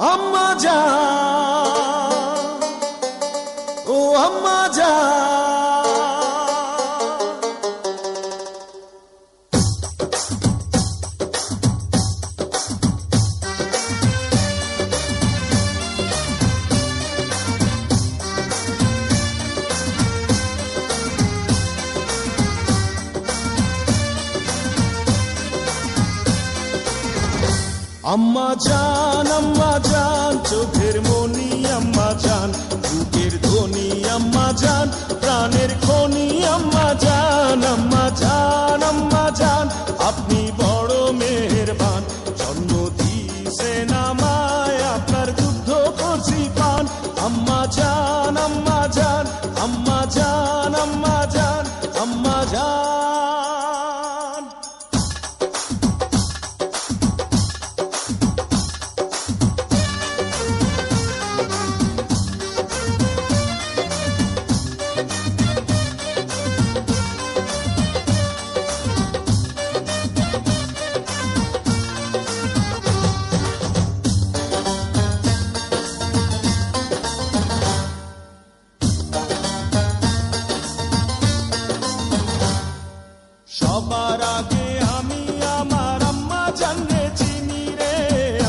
আম্মা জান, ও আম্মা জান, আম্মা জান, চোখের মনি আম্মা জান, বুকের ধ্বনি আম্মা জান, প্রাণের খনি আম্মা জান, আম্মা জান, আম্মা জান, আপনি বড় মেহেরবান, জন্ম দিয়েছেন আমায়, আপনার দুগ্ধ করছি পান, আম্মা জান, আম্মা জান, আম্মা জান, আম্মা জান, আম্মা জান। সবার আগে আমি আমার আম্মা জানরে চিনি রে,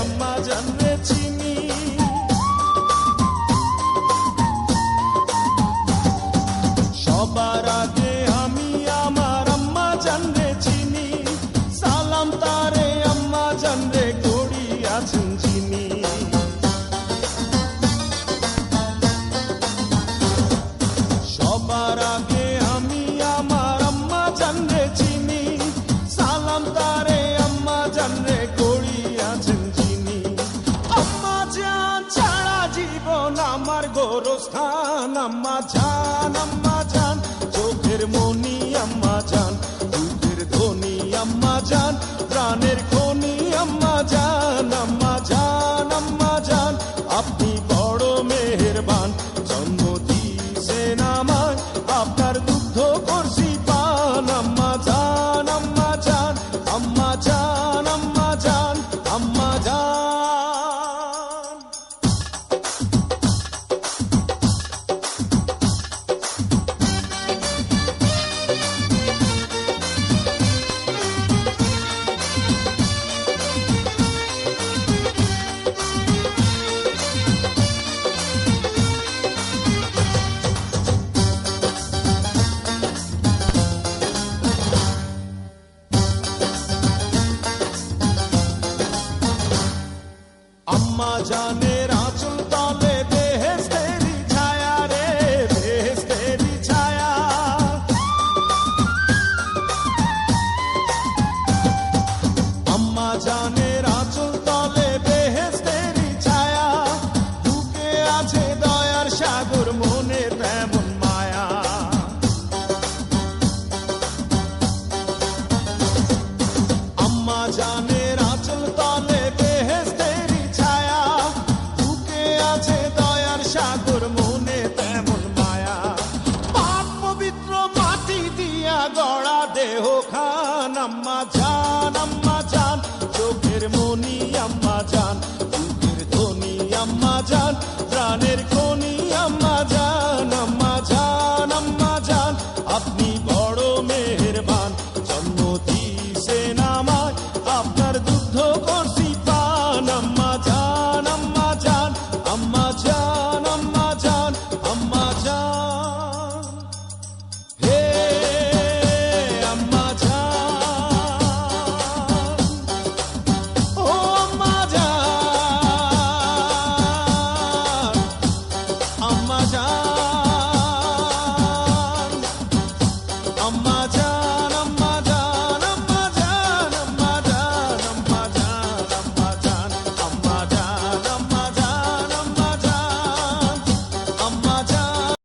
আম্মা জানরে চিনি, সবার আগে আমি আমার আম্মা জানরে চিনি, সালাম তারে আম্মা জানরে করি আছেন চিনি, সবার আগে আমি আমার আম্মা জানরে চিনি, সালাম তারে আম্মা জানরে করি আছেন চিনি, আম্মা জান ছাড়া জীবন আমার গোরস্থান, আম্মা জান, আম্মা জান, চোখের মনি আম্মা জান, বুকের ধ্বনি আম্মা জান, প্রাণের খনি আম্মা জান, আম্মা জান, আম্মা জান, আপনি বড় মেহেরবান, জন্ম দিয়েছেন আমায়, আপনার দুগ্ধ করছি পান, আম্মা জান, আম্মা জান, আম্মা জান, আম্মা জান, আম্মা জান। আম্মা জানের আঁচল তলে বেহেশতেরি ছায়া রে, বেহেশতেরি ছায়া, আম্মা জানের আঁচল তলে বেহেশতেরি ছায়া, বুকে আছে দয়ার সাগর, মনে তেমন মায়া, আম্মা জানের আঁচল তলে বেহেশতেরি ছায়া, বুকে আছে দয়ার সাগর, মনে তেমন মায়া, পাক পবিত্র মাটি দিয়া গড়া দেহ খান, আম্মা জান, আম্মা জান, চোখের মনি আম্মা জান, বুকের ধ্বনি আম্মা জান, প্রাণের খনি আম্মা জান।